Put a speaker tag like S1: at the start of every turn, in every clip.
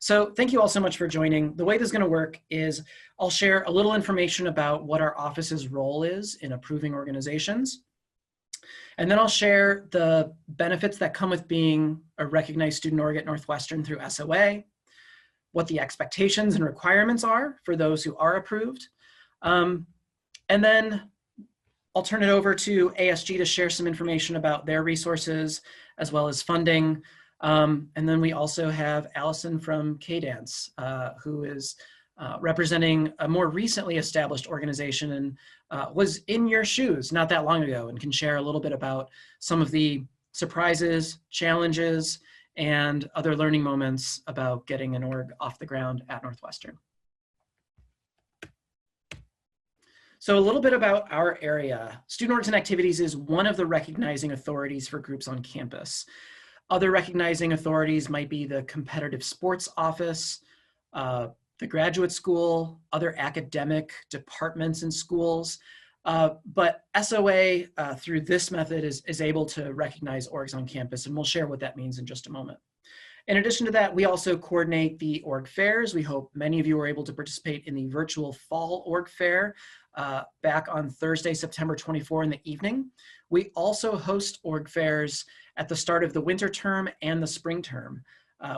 S1: So thank you all so much for joining. The way this is going to work is I'll share a little information about what our office's role is in approving organizations. And then I'll share the benefits that come with being a recognized student org at Northwestern through SOA, what the expectations and requirements are for those who are approved. And then I'll turn it over to ASG to share some information about their resources as well as funding. And then we also have Allison from KDance, who is representing a more recently established organization and was in your shoes not that long ago and can share a little bit about some of the surprises, challenges, and other learning moments about getting an org off the ground at Northwestern. So a little bit about our area. Student Orgs and Activities is one of the recognizing authorities for groups on campus. Other recognizing authorities might be the Competitive Sports Office, the Graduate School, other academic departments and schools. But SOA, through this method, is able to recognize orgs on campus, and we'll share what that means in just a moment. In addition to that, we also coordinate the org fairs. We hope many of you were able to participate in the virtual fall org fair back on Thursday, September 24 in the evening. We also host org fairs at the start of the winter term and the spring term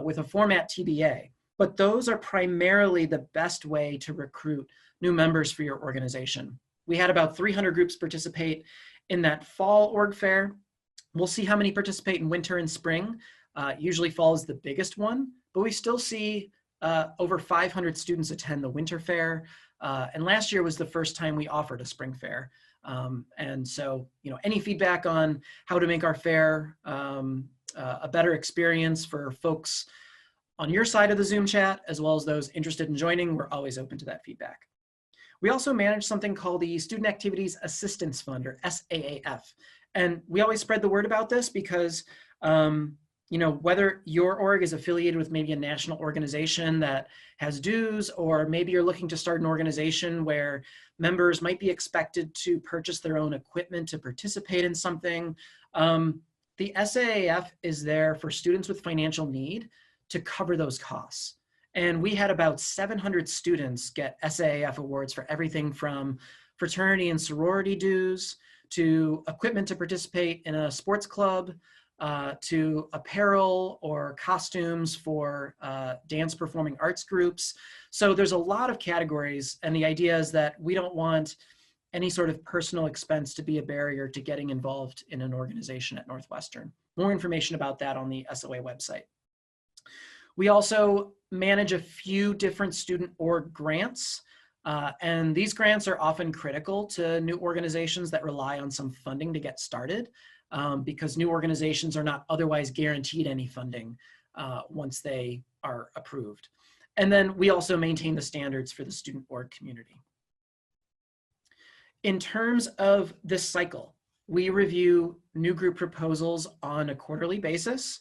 S1: with a format TBA. But those are primarily the best way to recruit new members for your organization. We had about 300 groups participate in that fall org fair. We'll see how many participate in winter and spring. Usually fall is the biggest one, but we still see over 500 students attend the winter fair. And last year was the first time we offered a spring fair. And so, any feedback on how to make our fair a better experience for folks on your side of the Zoom chat, as well as those interested in joining, we're always open to that feedback. We also manage something called the Student Activities Assistance Fund, or SAAF. And we always spread the word about this because whether your org is affiliated with maybe a national organization that has dues, or maybe you're looking to start an organization where members might be expected to purchase their own equipment to participate in something, the SAAF is there for students with financial need to cover those costs. And we had about 700 students get SAAF awards for everything from fraternity and sorority dues to equipment to participate in a sports club, to apparel or costumes for dance performing arts groups. So there's a lot of categories, and the idea is that we don't want any sort of personal expense to be a barrier to getting involved in an organization at Northwestern. More information about that on the SOA website. We also manage a few different student org grants, and these grants are often critical to new organizations that rely on some funding to get started. Because new organizations are not otherwise guaranteed any funding once they are approved. And then we also maintain the standards for the student org community. In terms of this cycle, we review new group proposals on a quarterly basis.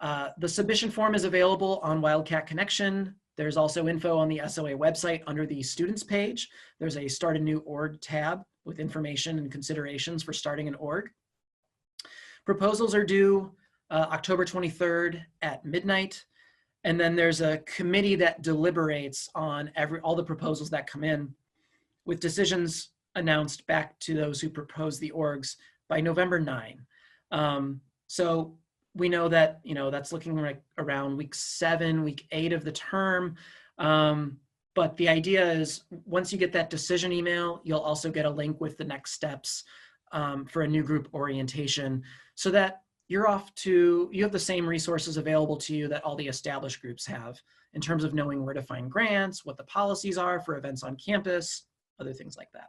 S1: The submission form is available on Wildcat Connection. There's also info on the SOA website under the students page. There's a Start a New Org tab with information and considerations for starting an org. Proposals are due October 23rd at midnight. And then there's a committee that deliberates on all the proposals that come in, with decisions announced back to those who propose the orgs by November 9. So we know that, that's looking like around week 7, week 8 of the term. But the idea is once you get that decision email, you'll also get a link with the next steps for a new group orientation, so that you have the same resources available to you that all the established groups have in terms of knowing where to find grants, what the policies are for events on campus, other things like that.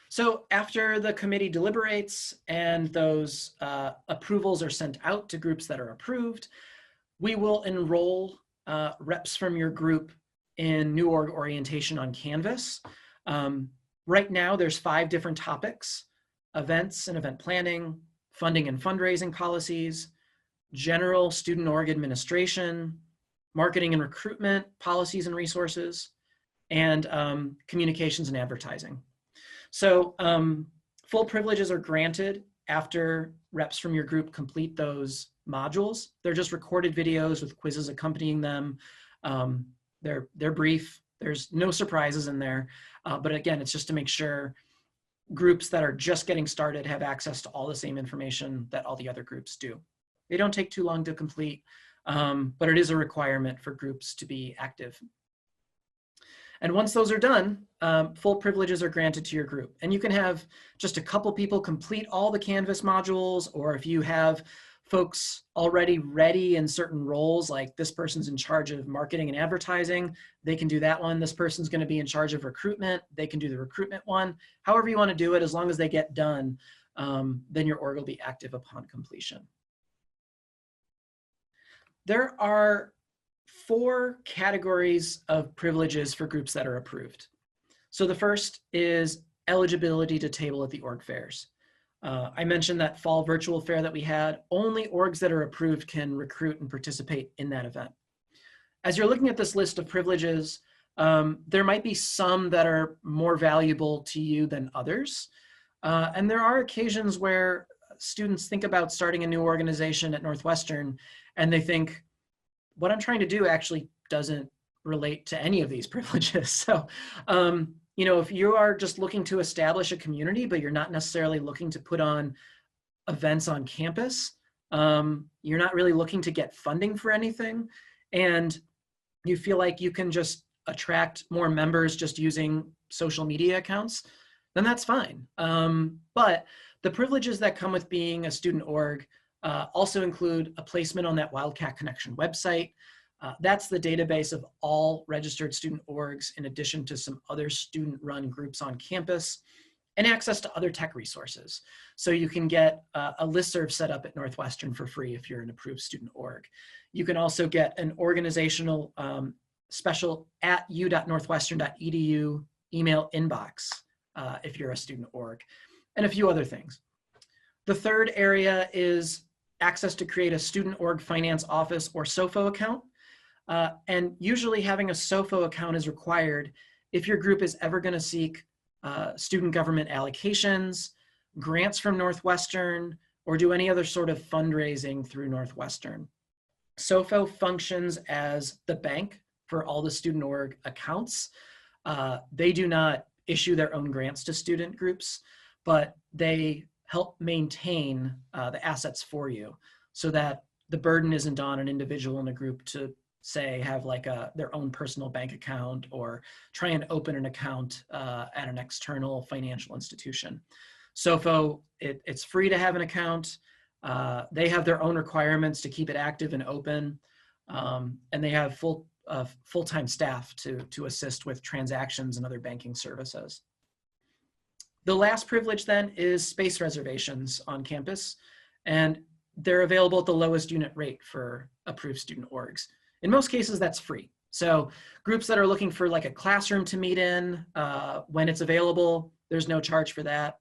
S1: So after the committee deliberates and those approvals are sent out to groups that are approved, we will enroll reps from your group in new org orientation on Canvas. Right now, there's 5 different topics: events and event planning, funding and fundraising policies, general student org administration, marketing and recruitment policies and resources, and communications and advertising. So full privileges are granted after reps from your group complete those modules. They're just recorded videos with quizzes accompanying them. They're brief. There's no surprises in there. But again, it's just to make sure groups that are just getting started have access to all the same information that all the other groups do. They don't take too long to complete, but it is a requirement for groups to be active. And once those are done, full privileges are granted to your group. And you can have just a couple people complete all the Canvas modules, or if you have folks already ready in certain roles, like this person's in charge of marketing and advertising, they can do that one. This person's going to be in charge of recruitment, they can do the recruitment one. However you want to do it, as long as they get done, then your org will be active upon completion. There are 4 categories of privileges for groups that are approved. So the first is eligibility to table at the org fairs. I mentioned that fall virtual fair that we had. Only orgs that are approved can recruit and participate in that event. As you're looking at this list of privileges, there might be some that are more valuable to you than others. And there are occasions where students think about starting a new organization at Northwestern and they think, what I'm trying to do actually doesn't relate to any of these privileges. So, you know, if you are just looking to establish a community, but you're not necessarily looking to put on events on campus, you're not really looking to get funding for anything, and you feel like you can just attract more members just using social media accounts, then that's fine. But the privileges that come with being a student org also include a placement on that Wildcat Connection website. That's the database of all registered student orgs, in addition to some other student-run groups on campus, and access to other tech resources. So you can get a listserv set up at Northwestern for free if you're an approved student org. You can also get an organizational special at u.northwestern.edu email inbox if you're a student org, and a few other things. The third area is access to create a student org finance office or SOFO account. And usually having a SOFO account is required if your group is ever going to seek student government allocations, grants from Northwestern, or do any other sort of fundraising through Northwestern. SOFO functions as the bank for all the student org accounts. They do not issue their own grants to student groups, but they help maintain the assets for you so that the burden isn't on an individual in a group to, say, have like their own personal bank account or try and open an account at an external financial institution. SOFO, it's free to have an account. They have their own requirements to keep it active and open, and they have full-time staff to assist with transactions and other banking services. The last privilege then is space reservations on campus, and they're available at the lowest unit rate for approved student orgs. In most cases, that's free. So groups that are looking for like a classroom to meet in, when it's available, there's no charge for that.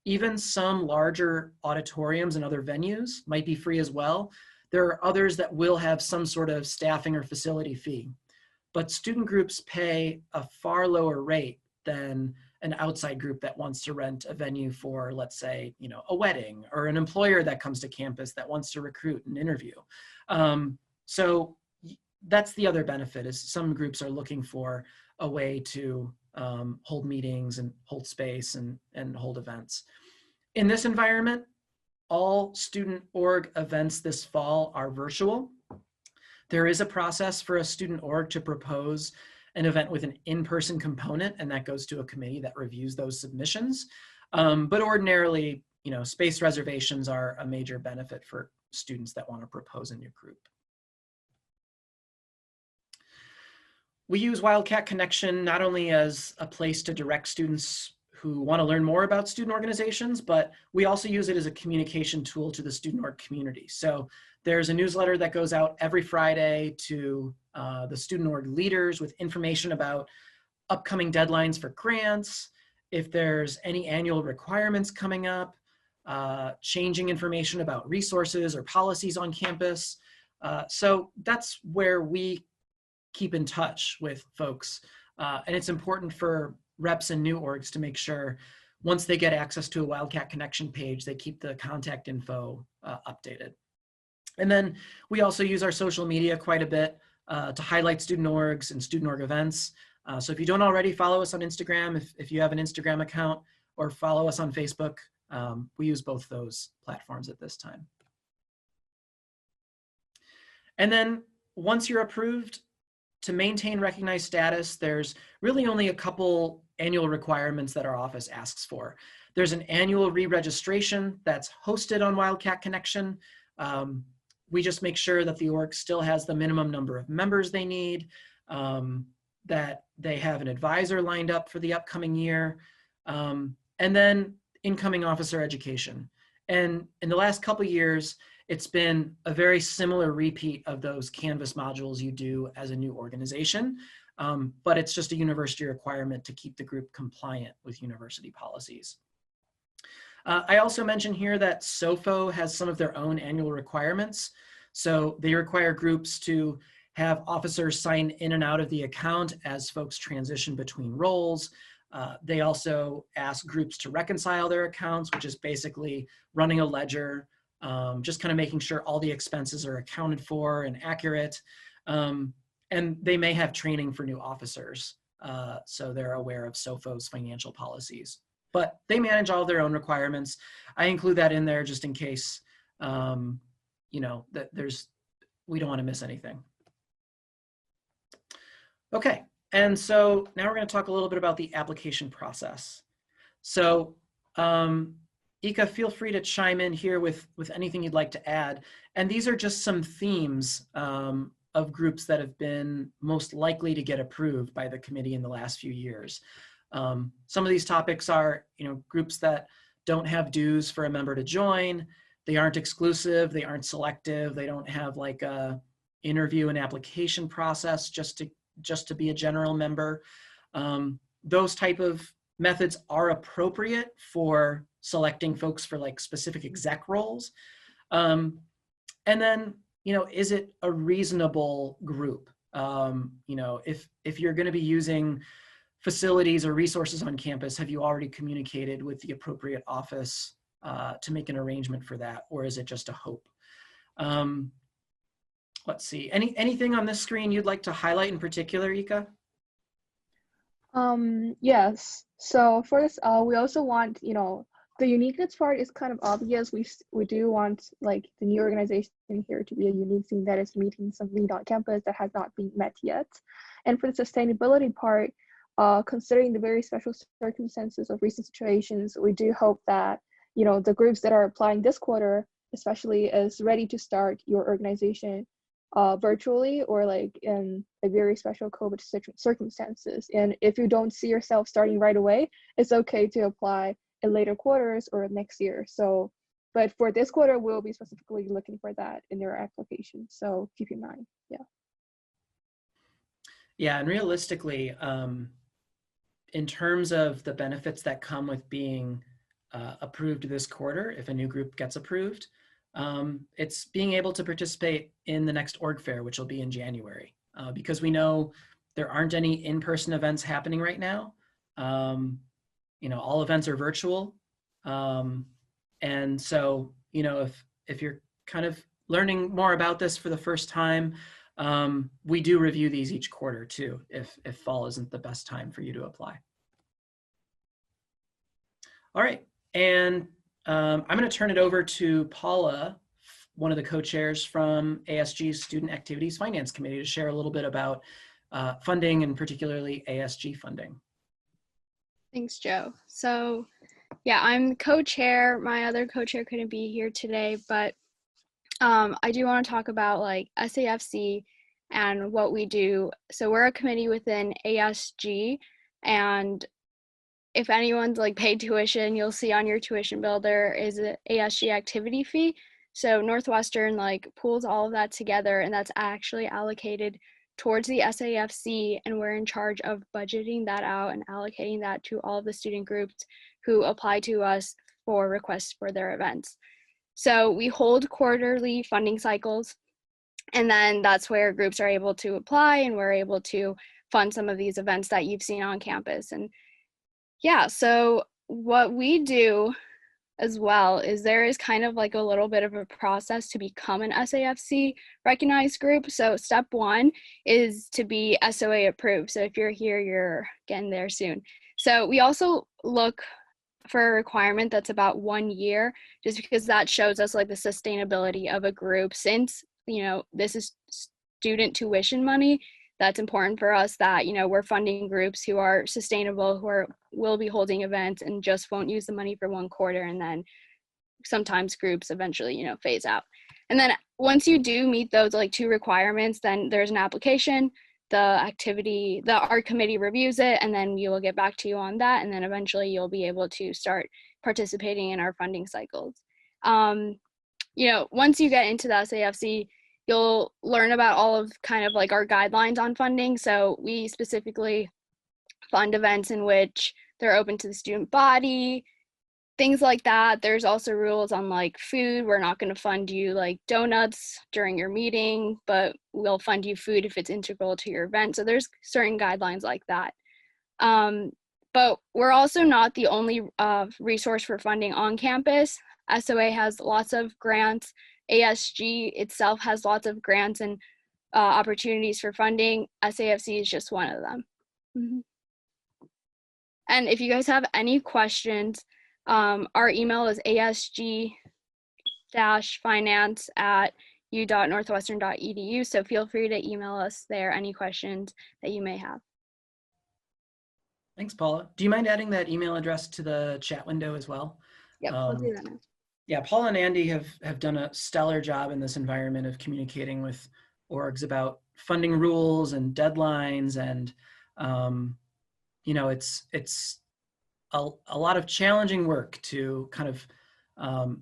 S1: Even some larger auditoriums and other venues might be free as well. There are others that will have some sort of staffing or facility fee, but student groups pay a far lower rate than an outside group that wants to rent a venue for, let's say, you know, a wedding, or an employer that comes to campus that wants to recruit and interview. So that's the other benefit, is some groups are looking for a way to hold meetings and hold space and hold events. In this environment, all student org events this fall are virtual. There is a process for a student org to propose an event with an in-person component, and that goes to a committee that reviews those submissions. But ordinarily, you know, space reservations are a major benefit for students that want to propose a new group. We use Wildcat Connection not only as a place to direct students who want to learn more about student organizations, but we also use it as a communication tool to the student org community. So there's a newsletter that goes out every Friday to the student org leaders with information about upcoming deadlines for grants, if there's any annual requirements coming up, changing information about resources or policies on campus. So that's where we keep in touch with folks. And it's important for reps and new orgs to make sure once they get access to a Wildcat Connection page, they keep the contact info updated. And then we also use our social media quite a bit to highlight student orgs and student org events. So if you don't already follow us on Instagram, if you have an Instagram account, or follow us on Facebook, we use both those platforms at this time. And then once you're approved, to maintain recognized status, there's really only a couple annual requirements that our office asks for. There's an annual re-registration that's hosted on Wildcat Connection. We just make sure that the org still has the minimum number of members they need, that they have an advisor lined up for the upcoming year, and then incoming officer education. And in the last couple of years, it's been a very similar repeat of those Canvas modules you do as a new organization, but it's just a university requirement to keep the group compliant with university policies. I also mentioned here that SOFO has some of their own annual requirements. So they require groups to have officers sign in and out of the account as folks transition between roles. They also ask groups to reconcile their accounts, which is basically running a ledger, just kind of making sure all the expenses are accounted for and accurate. And they may have training for new officers, so they're aware of SOFO's financial policies. But they manage all their own requirements. I include that in there just in case, you know, that we don't want to miss anything. Okay, and so now we're going to talk a little bit about the application process. So Ika, feel free to chime in here with anything you'd like to add. And these are just some themes of groups that have been most likely to get approved by the committee in the last few years. Some of these topics are, you know, groups that don't have dues for a member to join. They aren't exclusive. They aren't selective. They don't have like a interview and application process just to be a general member. Those type of methods are appropriate for selecting folks for like specific exec roles. And then, you know, is it a reasonable group? You know, if you're going to be using facilities or resources on campus, have you already communicated with the appropriate office to make an arrangement for that, or is it just a hope? Let's see, anything on this screen you'd like to highlight in particular, Ika?
S2: Yes, so for this, we also want, you know, the uniqueness part is kind of obvious. We do want like the new organization here to be a unique thing that is meeting some need on campus that has not been met yet. And for the sustainability part, considering the very special circumstances of recent situations, we do hope that, you know, the groups that are applying this quarter, especially, is ready to start your organization virtually or like in a very special COVID circumstances. And if you don't see yourself starting right away, it's okay to apply in later quarters or next year. So, but for this quarter, we'll be specifically looking for that in your application. So keep in mind, yeah.
S1: Yeah, and realistically, in terms of the benefits that come with being approved this quarter, if a new group gets approved, it's being able to participate in the next org fair, which will be in January, because we know there aren't any in-person events happening right now. You know, all events are virtual. And so, you know, if you're kind of learning more about this for the first time, we do review these each quarter too, if fall isn't the best time for you to apply. All right, and I'm going to turn it over to Paula, one of the co-chairs from ASG's Student Activities Finance Committee, to share a little bit about funding and particularly ASG funding.
S3: Thanks, Joe. So yeah, I'm co-chair. My other co-chair couldn't be here today, but I do want to talk about like SAFC and what we do. So we're a committee within ASG, and if anyone's like paid tuition, you'll see on your tuition bill there is an ASG activity fee. So Northwestern like pools all of that together, and that's actually allocated towards the SAFC, and we're in charge of budgeting that out and allocating that to all of the student groups who apply to us for requests for their events. So we hold quarterly funding cycles, and then that's where groups are able to apply, and we're able to fund some of these events that you've seen on campus. And yeah, so what we do as well is there is kind of like a little bit of a process to become an SAFC recognized group. So step one is to be SOA approved. So if you're here, you're getting there soon. So we also look for a requirement that's about 1 year, just because that shows us like the sustainability of a group. Since, you know, this is student tuition money, that's important for us that, you know, we're funding groups who are sustainable, will be holding events and just won't use the money for 1 quarter, and then sometimes groups eventually, you know, phase out. And then once you do meet those like 2 requirements, then there's an application, the art committee reviews it, and then we will get back to you on that, and then eventually you'll be able to start participating in our funding cycles. You know, once you get into the SAFC, you'll learn about all of kind of like our guidelines on funding. So we specifically fund events in which they're open to the student body, things like that. There's also rules on like food. We're not going to fund you like donuts during your meeting, but we'll fund you food if it's integral to your event. So there's certain guidelines like that. But we're also not the only resource for funding on campus. SOA has lots of grants. ASG itself has lots of grants and opportunities for funding. SAFC is just one of them. Mm-hmm. And if you guys have any questions, our email is asg-finance@u.northwestern.edu. So feel free to email us there any questions that you may have.
S1: Thanks, Paula. Do you mind adding that email address to the chat window as well?
S3: Yep, we'll do that now.
S1: Yeah, Paula and Andy have done a stellar job in this environment of communicating with orgs about funding rules and deadlines, and you know, it's a lot of challenging work to kind of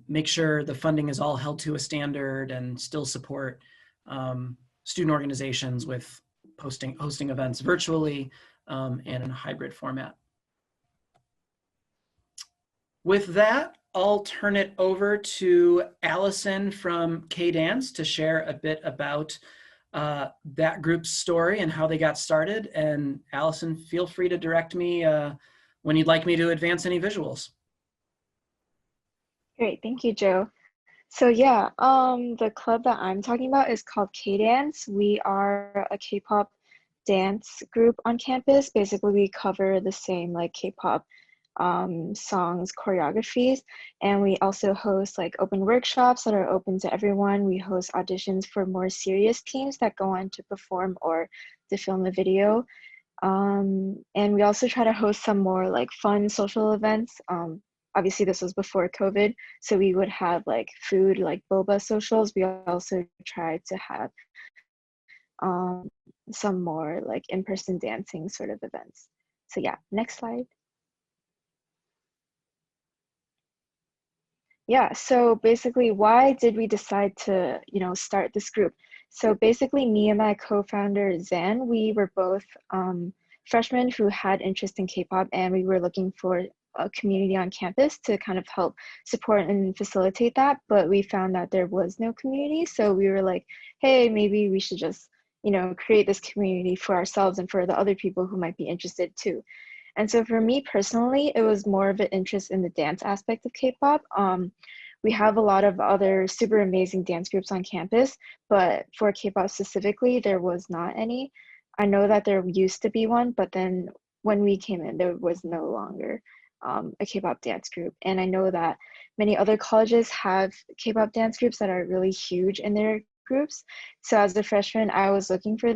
S1: make sure the funding is all held to a standard and still support student organizations with hosting events virtually and in a hybrid format. With that, I'll turn it over to Allison from KDance to share a bit about that group's story and how they got started. And Allison, feel free to direct me when you'd like me to advance any visuals.
S2: Great, thank you, Joe. So yeah, the club that I'm talking about is called KDance. We are a K-pop dance group on campus. Basically, we cover the same like K-pop songs, choreographies, and we also host like open workshops that are open to everyone. We host auditions for more serious teams that go on to perform or to film a video. And we also try to host some more like fun social events. Obviously this was before COVID, so we would have like food, like boba socials. We also tried to have some more like in-person dancing sort of events. So yeah, next slide. Yeah, so basically, why did we decide to, you know, start this group? So basically, me and my co-founder, Zan, we were both freshmen who had interest in K-pop, and we were looking for a community on campus to kind of help support and facilitate that, but we found that there was no community. So we were like, hey, maybe we should just, you know, create this community for ourselves and for the other people who might be interested too. And so for me personally, it was more of an interest in the dance aspect of K-pop. We have a lot of other super amazing dance groups on campus, but for K-pop specifically, there was not any. I know that there used to be one, but then when we came in, there was no longer a K-pop dance group. And I know that many other colleges have K-pop dance groups that are really huge in their groups. So as a freshman, I was looking for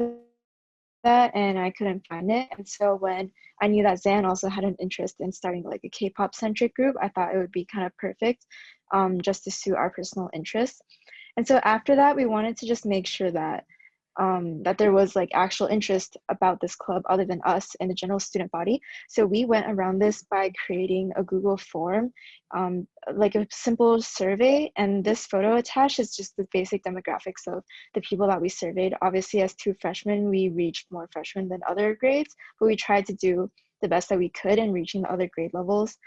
S2: that and I couldn't find it. And so when I knew that Zan also had an interest in starting like a K-pop centric group, I thought it would be kind of perfect just to suit our personal interests. And so after that, we wanted to just make sure that that there was like actual interest about this club other than us and the general student body. So we went around this by creating a Google form, like a simple survey, and this photo attached is just the basic demographics of the people that we surveyed. Obviously, as 2 freshmen, we reached more freshmen than other grades, but we tried to do the best that we could in reaching the other grade levels,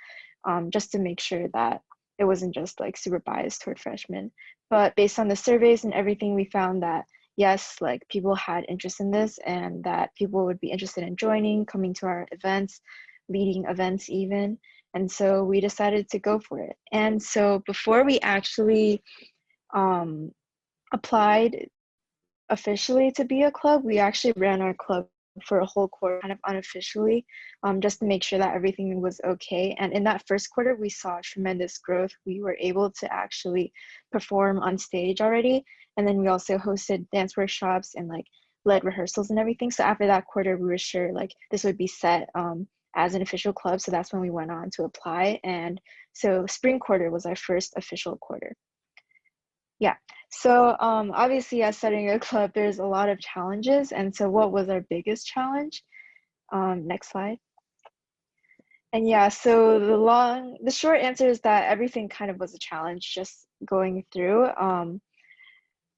S2: just to make sure that it wasn't just like super biased toward freshmen. But based on the surveys and everything, we found that yes, like people had interest in this and that people would be interested in joining, coming to our events, leading events even. And so we decided to go for it. And so before we actually applied officially to be a club, we actually ran our club for a whole quarter kind of unofficially, just to make sure that everything was okay. And in that first quarter, we saw tremendous growth. We were able to actually perform on stage already. And then we also hosted dance workshops and like led rehearsals and everything. So after that quarter, we were sure like this would be set as an official club. So that's when we went on to apply. And so spring quarter was our first official quarter. Yeah, so obviously as starting a club, there's a lot of challenges. And so what was our biggest challenge? Next slide. And yeah, so the short answer is that everything kind of was a challenge just going through.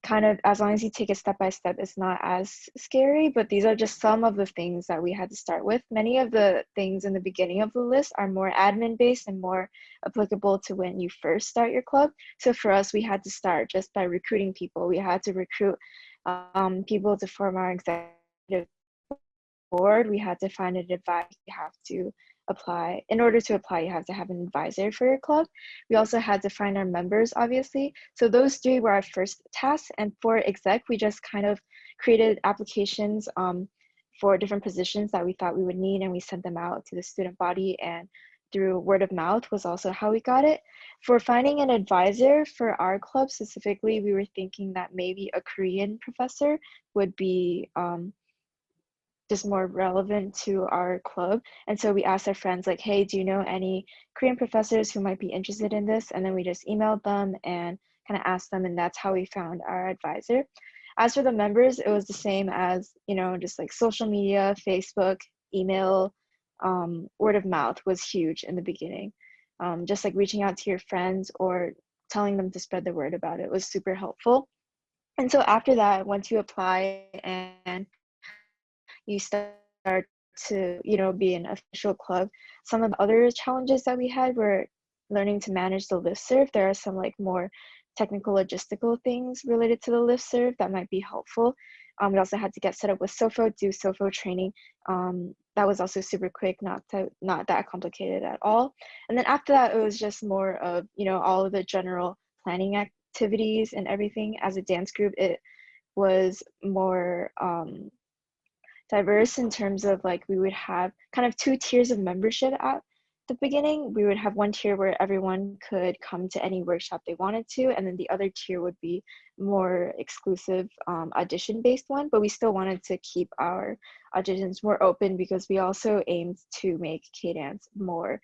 S2: Kind of as long as you take it step by step, it's not as scary, but these are just some of the things that we had to start with. Many of the things in the beginning of the list are more admin based and more applicable to when you first start your club. So for us, we had to start just by recruiting people. We had to recruit people to form our executive board. We had to find an advisor. You have to apply. In order to apply, you have to have an advisor for your club. We also had to find our members, obviously. So those three were our first tasks. And for exec, we just kind of created applications for different positions that we thought we would need, and we sent them out to the student body, and through word of mouth was also how we got it. For finding an advisor for our club specifically, we were thinking that maybe a Korean professor would be just more relevant to our club. And so we asked our friends like, hey, do you know any Korean professors who might be interested in this? And then we just emailed them and kind of asked them, and that's how we found our advisor. As for the members, it was the same as, you know, just like social media, Facebook, email, word of mouth was huge in the beginning. Just like reaching out to your friends or telling them to spread the word about it was super helpful. And so after that, once you apply and you start to, you know, be an official club, some of the other challenges that we had were learning to manage the listserv. There are some like more technical logistical things related to the listserv that might be helpful. We also had to get set up with SOFO, do SOFO training. That was also super quick, not that complicated at all. And then after that, it was just more of, you know, all of the general planning activities and everything. As a dance group, it was more diverse in terms of like we would have kind of two tiers of membership at the beginning. We would have one tier where everyone could come to any workshop they wanted to, and then the other tier would be more exclusive audition based one, but we still wanted to keep our auditions more open because we also aimed to make KDance more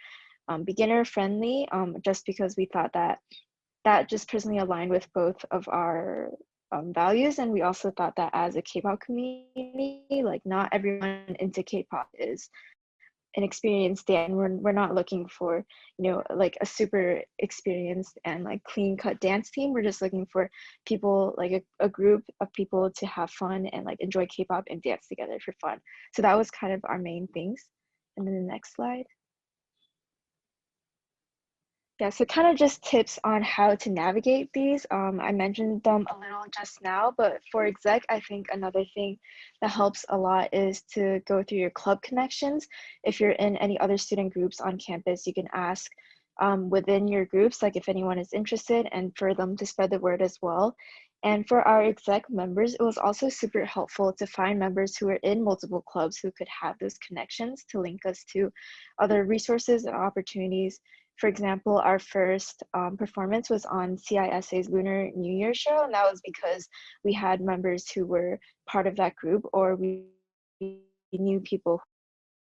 S2: beginner friendly, just because we thought that that just personally aligned with both of our values. And we also thought that as a K-pop community, like not everyone into K-pop is an experienced dance. We're not looking for, you know, like a super experienced and like clean cut dance team. We're just looking for people, like a group of people to have fun and like enjoy K-pop and dance together for fun. So that was kind of our main things. And then the next slide. Yeah, so kind of just tips on how to navigate these. I mentioned them a little just now, but for exec, I think another thing that helps a lot is to go through your club connections. If you're in any other student groups on campus, you can ask within your groups, like if anyone is interested, and for them to spread the word as well. And for our exec members, it was also super helpful to find members who are in multiple clubs who could have those connections to link us to other resources and opportunities. For example, our first performance was on CISA's Lunar New Year show, and that was because we had members who were part of that group, or we knew people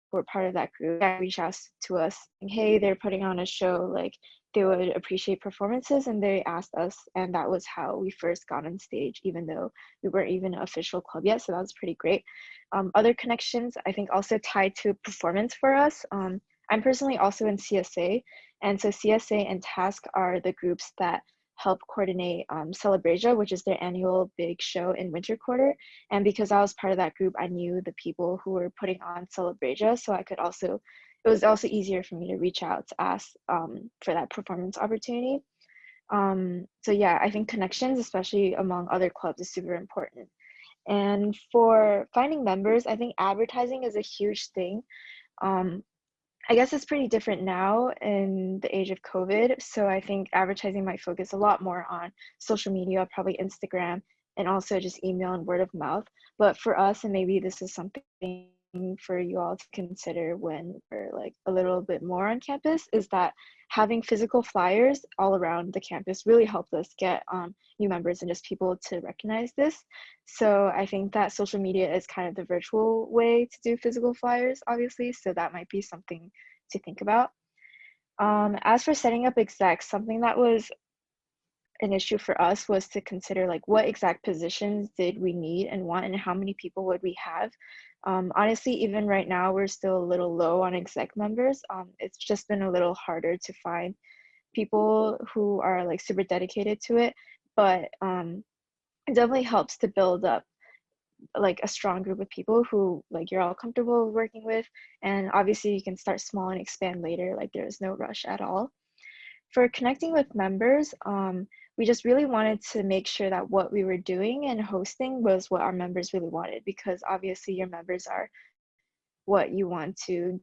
S2: who were part of that group that reached out to us, saying, hey, they're putting on a show, like they would appreciate performances, and they asked us, and that was how we first got on stage, even though we weren't even an official club yet, so that was pretty great. Other connections, I think, also tied to performance for us. I'm personally also in CSA, and so CSA and Task are the groups that help coordinate Celebrasia, which is their annual big show in winter quarter. And because I was part of that group, I knew the people who were putting on Celebrasia, so I could also, it was also easier for me to reach out to ask for that performance opportunity. So yeah, I think connections, especially among other clubs, is super important. And for finding members, I think advertising is a huge thing. I guess it's pretty different now in the age of COVID. So I think advertising might focus a lot more on social media, probably Instagram, and also just email and word of mouth. But for us, and maybe this is something for you all to consider when we're like a little bit more on campus, is that having physical flyers all around the campus really helped us get new members and just people to recognize this. So I think that social media is kind of the virtual way to do physical flyers, obviously. So that might be something to think about. As for setting up execs, something that was an issue for us was to consider like what exact positions did we need and want, and how many people would we have. Honestly, even right now, we're still a little low on exec members. It's just been a little harder to find people who are like super dedicated to it, but it definitely helps to build up like a strong group of people who like you're all comfortable working with. And obviously you can start small and expand later, like there's no rush at all. For connecting with members, we just really wanted to make sure that what we were doing and hosting was what our members really wanted, because obviously your members are what you want to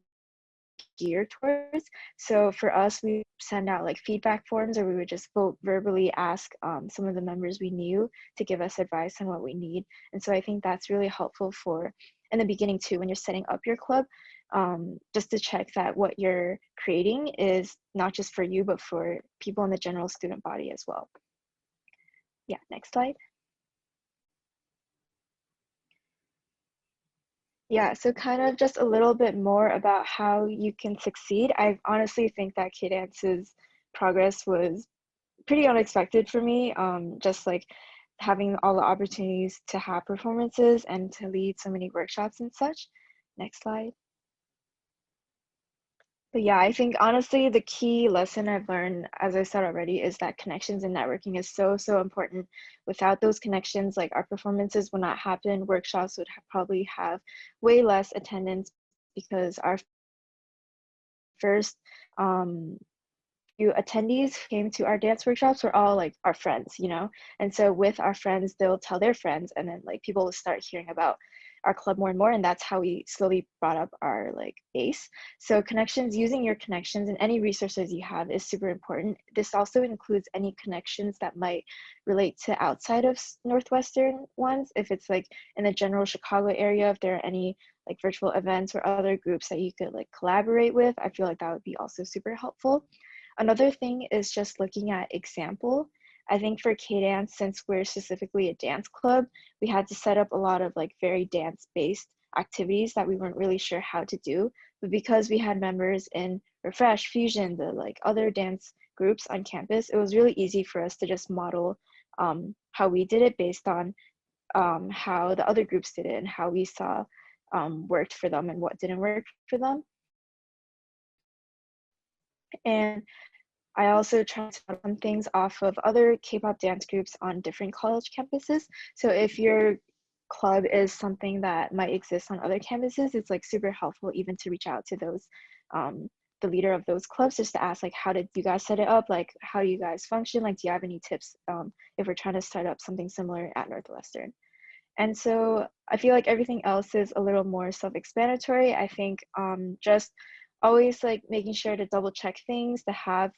S2: gear towards. So for us, we send out like feedback forms, or we would just verbally ask some of the members we knew to give us advice on what we need. And so I think that's really helpful for in the beginning too, when you're setting up your club, just to check that what you're creating is not just for you, but for people in the general student body as well. Yeah, next slide. Yeah, so kind of just a little bit more about how you can succeed. I honestly think that KDance's progress was pretty unexpected for me. Just like having all the opportunities to have performances and to lead so many workshops and such. Next slide. But yeah, I think honestly, the key lesson I've learned, as I said already, is that connections and networking is so, so important. Without those connections, like our performances would not happen. Workshops would probably have way less attendance, because our first few attendees who came to our dance workshops were all like our friends, you know? And so with our friends, they'll tell their friends, and then like people will start hearing about our club more and more, and that's how we slowly brought up our like base. So connections, using your connections and any resources you have is super important. This also includes any connections that might relate to outside of Northwestern ones. If it's like in the general Chicago area, if there are any like virtual events or other groups that you could like collaborate with, I feel like that would be also super helpful. Another thing is just looking at example. I think for KDance, since we're specifically a dance club, we had to set up a lot of like very dance-based activities that we weren't really sure how to do. But because we had members in Refresh, Fusion, the like other dance groups on campus, it was really easy for us to just model how we did it based on how the other groups did it and how we saw worked for them and what didn't work for them. And I also try to model some things off of other K-pop dance groups on different college campuses. So if your club is something that might exist on other campuses, it's like super helpful even to reach out to those, the leader of those clubs, just to ask like, how did you guys set it up? Like, how do you guys function? Like, do you have any tips if we're trying to start up something similar at Northwestern? And so I feel like everything else is a little more self-explanatory. I think just always like making sure to double check things, to have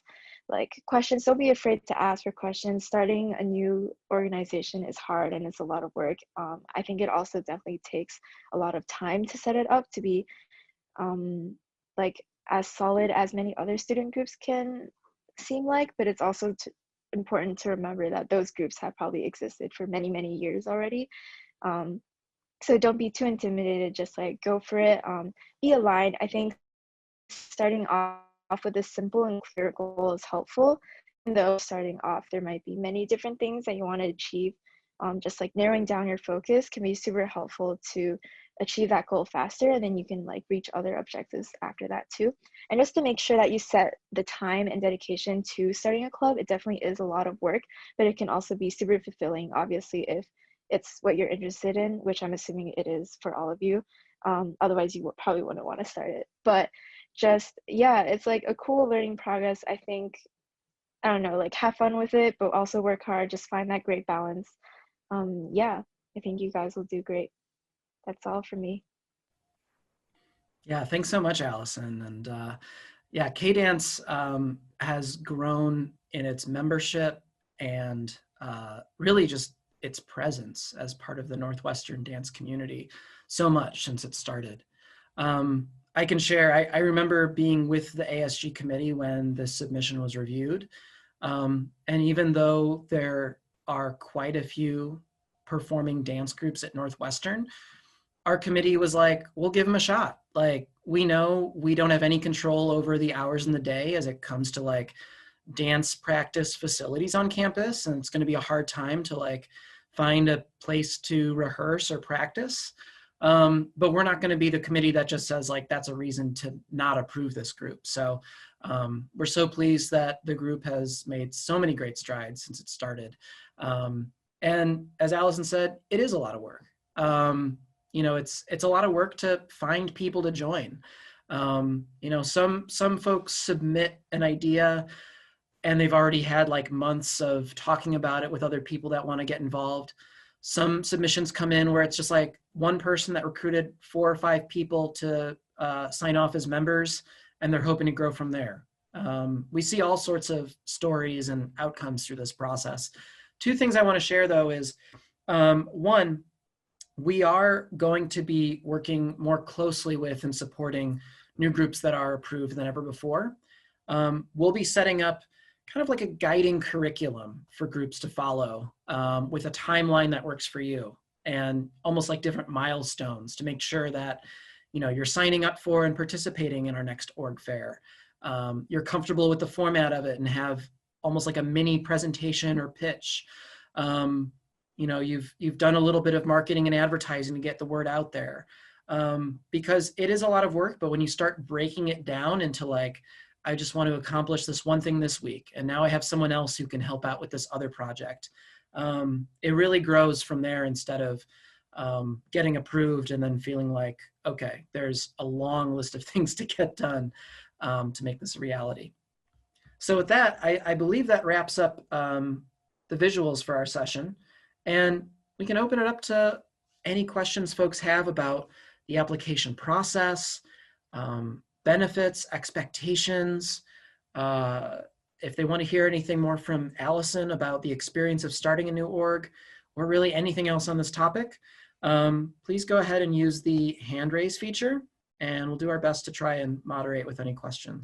S2: like questions. Don't be afraid to ask for questions. Starting a new organization is hard and it's a lot of work. I think it also definitely takes a lot of time to set it up to be like as solid as many other student groups can seem like, but it's also important to remember that those groups have probably existed for many, many years already. So don't be too intimidated, just like go for it. Be aligned. I think starting off with a simple and clear goal is helpful. Even though starting off, there might be many different things that you want to achieve. Just like narrowing down your focus can be super helpful to achieve that goal faster, and then you can like reach other objectives after that too. And just to make sure that you set the time and dedication to starting a club, it definitely is a lot of work, but it can also be super fulfilling, obviously, if it's what you're interested in, which I'm assuming it is for all of you. Otherwise you probably wouldn't want to start it. But just, yeah, it's like a cool learning progress. I think, I don't know, like have fun with it, but also work hard, just find that great balance. Yeah, I think you guys will do great. That's all for me.
S1: Yeah, thanks so much, Allison. And yeah, KDance has grown in its membership and really just its presence as part of the Northwestern dance community so much since it started. I can share, I remember being with the ASG committee when this submission was reviewed. And even though there are quite a few performing dance groups at Northwestern, our committee was like, we'll give them a shot. Like, we know we don't have any control over the hours in the day as it comes to like dance practice facilities on campus. And it's going to be a hard time to like find a place to rehearse or practice. But we're not going to be the committee that just says like, that's a reason to not approve this group. So we're so pleased that the group has made so many great strides since it started. And as Allison said, it is a lot of work. You know, it's a lot of work to find people to join. You know, some folks submit an idea and they've already had like months of talking about it with other people that want to get involved. Some submissions come in where it's just like one person that recruited 4 or 5 people to sign off as members, and they're hoping to grow from there. We see all sorts of stories and outcomes through this process. 2 things I want to share though is, one, we are going to be working more closely with and supporting new groups that are approved than ever before. We'll be setting up kind of like a guiding curriculum for groups to follow with a timeline that works for you, and almost like different milestones to make sure that, you know, you're signing up for and participating in our next org fair. You're comfortable with the format of it and have almost like a mini presentation or pitch. You know, you've done a little bit of marketing and advertising to get the word out there, because it is a lot of work. But when you start breaking it down into like, I just want to accomplish this one thing this week, and now I have someone else who can help out with this other project, it really grows from there instead of getting approved and then feeling like, okay, there's a long list of things to get done to make this a reality. So with that, I believe that wraps up the visuals for our session. And we can open it up to any questions folks have about the application process, benefits, expectations. If they want to hear anything more from Allison about the experience of starting a new org, or really anything else on this topic, please go ahead and use the hand raise feature, and we'll do our best to try and moderate with any questions.